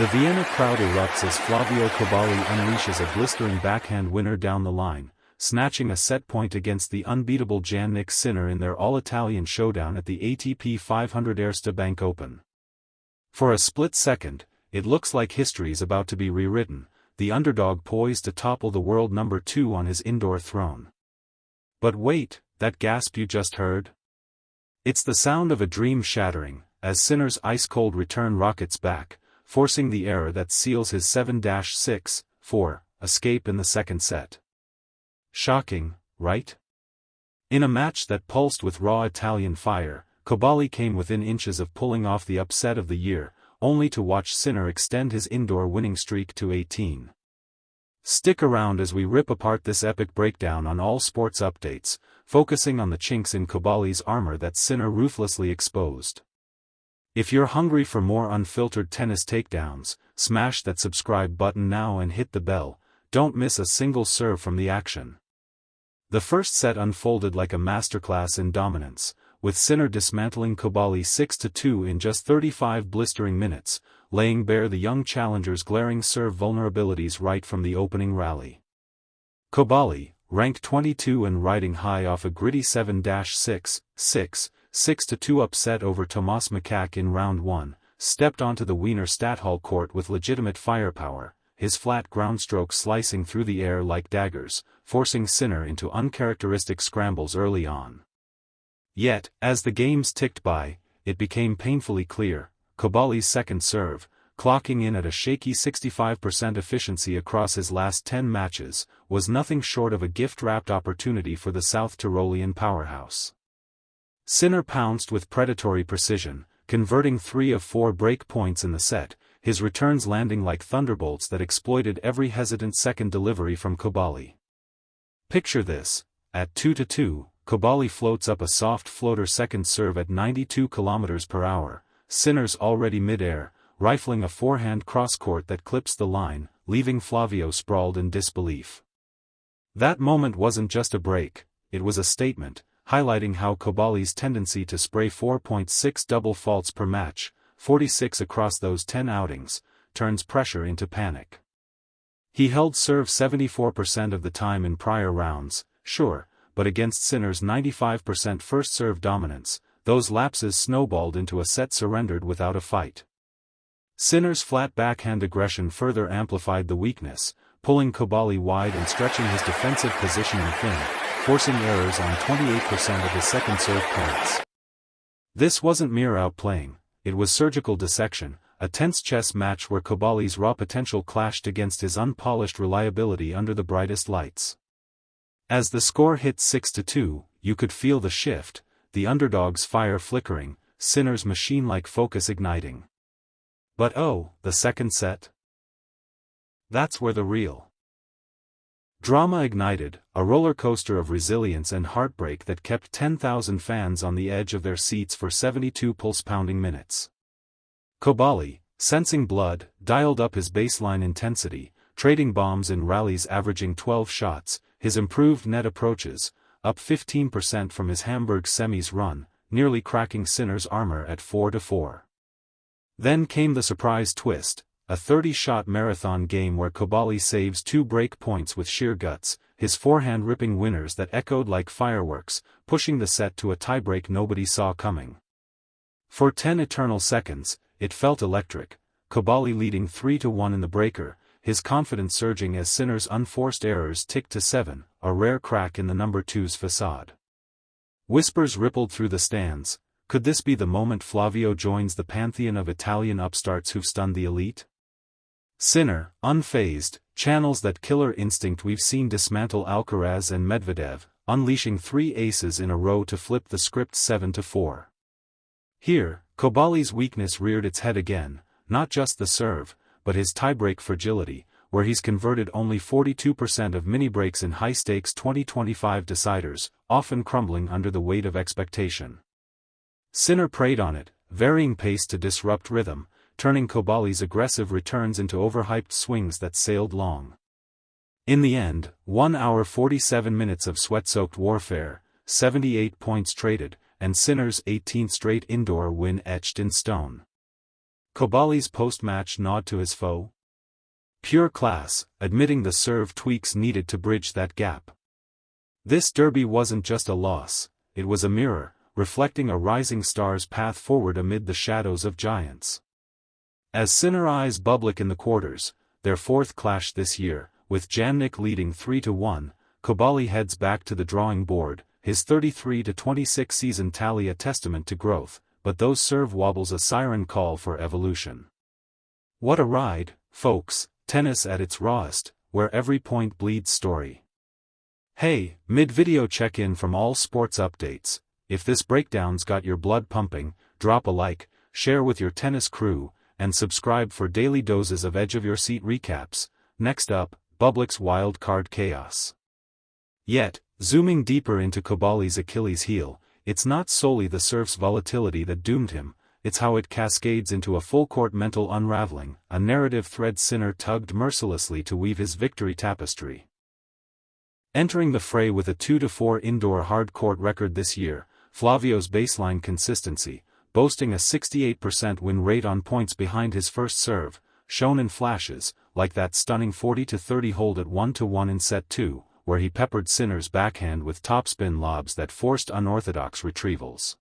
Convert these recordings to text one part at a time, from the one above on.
The Vienna crowd erupts as Flavio Cobolli unleashes a blistering backhand winner down the line, snatching a set point against the unbeatable Jannik Sinner in their all-Italian showdown at the ATP 500 Erste Bank Open. For a split second, it looks like history's about to be rewritten, the underdog poised to topple the world number 2 on his indoor throne. But wait, that gasp you just heard? It's the sound of a dream shattering, as Sinner's ice-cold return rockets back, forcing the error that seals his 7-6-4 escape in the second set. Shocking, right? In a match that pulsed with raw Italian fire, Cobolli came within inches of pulling off the upset of the year, only to watch Sinner extend his indoor winning streak to 18. Stick around as we rip apart this epic breakdown on all sports updates, focusing on the chinks in Cobolli's armor that Sinner ruthlessly exposed. If you're hungry for more unfiltered tennis takedowns, smash that subscribe button now and hit the bell. Don't miss a single serve from the action. The first set unfolded like a masterclass in dominance, with Sinner dismantling Cobolli 6-2 in just 35 blistering minutes, laying bare the young challenger's glaring serve vulnerabilities right from the opening rally. Cobolli, ranked 22 and riding high off a gritty 7-6-6-2 upset over Tomas Makak in round 1, stepped onto the Wiener Stadthalle court with legitimate firepower, his flat ground strokes slicing through the air like daggers, forcing Sinner into uncharacteristic scrambles early on. Yet, as the games ticked by, it became painfully clear, Cobolli's second serve, clocking in at a shaky 65% efficiency across his last 10 matches, was nothing short of a gift-wrapped opportunity for the South Tyrolean powerhouse. Sinner pounced with predatory precision, converting 3 of 4 break points in the set, his returns landing like thunderbolts that exploited every hesitant second delivery from Cobolli. Picture this: at 2-2, Cobolli floats up a soft floater second serve at 92 km/h, Sinner's already mid-air, rifling a forehand cross-court that clips the line, leaving Flavio sprawled in disbelief. That moment wasn't just a break, it was a statement, highlighting how Cobolli's tendency to spray 4.6 double faults per match, 46 across those 10 outings, turns pressure into panic. He held serve 74% of the time in prior rounds, sure, but against Sinner's 95% first serve dominance, those lapses snowballed into a set surrendered without a fight. Sinner's flat backhand aggression further amplified the weakness, pulling Cobolli wide and stretching his defensive positioning thin, forcing errors on 28% of his second serve points. This wasn't mere outplaying, it was surgical dissection, a tense chess match where Cobolli's raw potential clashed against his unpolished reliability under the brightest lights. As the score hit 6-2, you could feel the shift, the underdog's fire flickering, Sinner's machine-like focus igniting. But oh, the second set? That's where the real drama ignited, a roller coaster of resilience and heartbreak that kept 10,000 fans on the edge of their seats for 72 pulse-pounding minutes. Cobolli, sensing blood, dialed up his baseline intensity, trading bombs in rallies averaging 12 shots, his improved net approaches, up 15% from his Hamburg semis run, nearly cracking Sinner's armor at 4-4. Then came the surprise twist, a 30-shot marathon game where Cobolli saves 2 break points with sheer guts, his forehand ripping winners that echoed like fireworks, pushing the set to a tiebreak nobody saw coming. For 10 eternal seconds, it felt electric, Cobolli leading 3-1 in the breaker, his confidence surging as Sinner's unforced errors ticked to 7, a rare crack in the number 2's facade. Whispers rippled through the stands, could this be the moment Flavio joins the pantheon of Italian upstarts who've stunned the elite? Sinner, unfazed, channels that killer instinct we've seen dismantle Alcaraz and Medvedev, unleashing 3 aces in a row to flip the script 7-4. Here, Cobolli's weakness reared its head again, not just the serve, but his tiebreak fragility, where he's converted only 42% of mini-breaks in high-stakes 2025 deciders, often crumbling under the weight of expectation. Sinner preyed on it, varying pace to disrupt rhythm, turning Cobolli's aggressive returns into overhyped swings that sailed long. In the end, 1 hour 47 minutes of sweat-soaked warfare, 78 points traded, and Sinner's 18th straight indoor win etched in stone. Cobolli's post-match nod to his foe? Pure class, admitting the serve tweaks needed to bridge that gap. This derby wasn't just a loss, it was a mirror, reflecting a rising star's path forward amid the shadows of giants. As Sinner eyes Bublik in the quarters, their fourth clash this year, with Jannik leading 3-1, Cobolli heads back to the drawing board, his 33-26 season tally a testament to growth, but those serve wobbles a siren call for evolution. What a ride, folks, tennis at its rawest, where every point bleeds story. Hey, mid-video check-in from All Sports Updates. If this breakdown's got your blood pumping, drop a like, share with your tennis crew, and subscribe for daily doses of edge-of-your-seat recaps. Next up, Bublik's wild card chaos. Yet, zooming deeper into Cobolli's Achilles heel, it's not solely the serve's volatility that doomed him, it's how it cascades into a full-court mental unraveling, a narrative thread Sinner tugged mercilessly to weave his victory tapestry. Entering the fray with a 2-4 indoor hard-court record this year, Flavio's baseline consistency, boasting a 68% win rate on points behind his first serve, shone in flashes, like that stunning 40-30 hold at 1-1 in set 2, where he peppered Sinner's backhand with topspin lobs that forced unorthodox retrievals.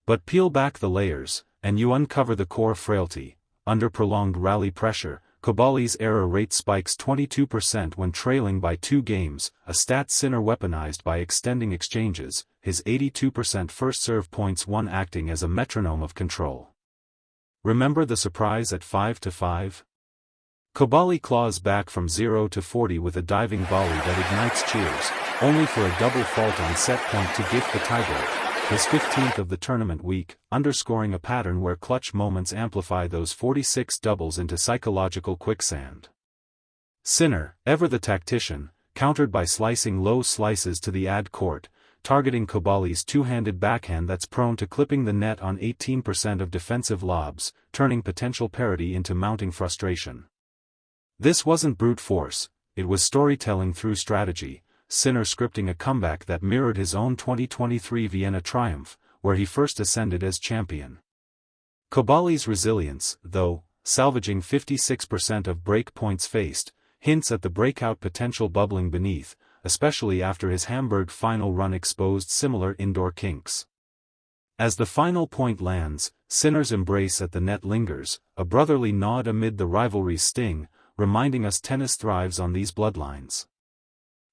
But peel back the layers, and you uncover the core frailty. Under prolonged rally pressure, Cobolli's error rate spikes 22% when trailing by 2 games, a stat Sinner weaponized by extending exchanges, his 82% first serve points won acting as a metronome of control. Remember the surprise at 5-5? Cobolli claws back from 0-40 with a diving volley that ignites cheers, only for a double fault on set point to gift the tiebreak, his 15th of the tournament week, underscoring a pattern where clutch moments amplify those 46 doubles into psychological quicksand. Sinner, ever the tactician, countered by slicing low slices to the ad court, targeting Cobolli's two-handed backhand that's prone to clipping the net on 18% of defensive lobs, turning potential parity into mounting frustration. This wasn't brute force, it was storytelling through strategy, Sinner scripting a comeback that mirrored his own 2023 Vienna triumph, where he first ascended as champion. Cobolli's resilience, though, salvaging 56% of break points faced, hints at the breakout potential bubbling beneath, especially after his Hamburg final run exposed similar indoor kinks. As the final point lands, Sinner's embrace at the net lingers, a brotherly nod amid the rivalry's sting, reminding us tennis thrives on these bloodlines.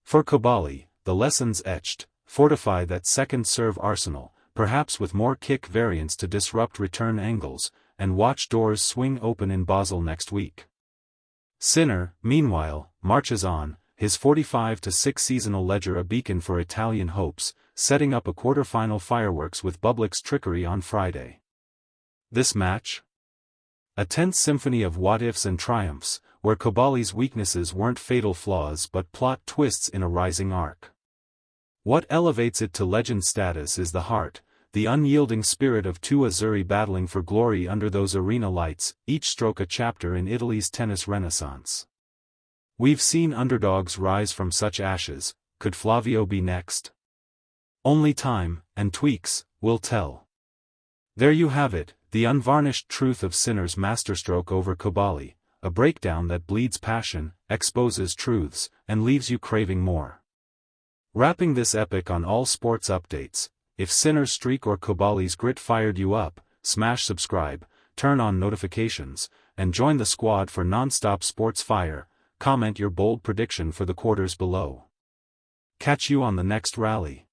For Cobolli, the lessons etched, fortify that second serve arsenal, perhaps with more kick variants to disrupt return angles, and watch doors swing open in Basel next week. Sinner, meanwhile, marches on, his 45-6 seasonal ledger a beacon for Italian hopes, setting up a quarter-final fireworks with Bublik's trickery on Friday. This match? A tense symphony of what-ifs and triumphs, where Cobolli's weaknesses weren't fatal flaws but plot twists in a rising arc. What elevates it to legend status is the heart, the unyielding spirit of two Azzurri battling for glory under those arena lights, each stroke a chapter in Italy's tennis renaissance. We've seen underdogs rise from such ashes, could Flavio be next? Only time, and tweaks, will tell. There you have it, the unvarnished truth of Sinner's masterstroke over Cobolli, a breakdown that bleeds passion, exposes truths, and leaves you craving more. Wrapping this epic on All Sports Updates, if Sinner's streak or Cobolli's grit fired you up, smash subscribe, turn on notifications, and join the squad for non-stop sports fire. Comment your bold prediction for the quarters below. Catch you on the next rally.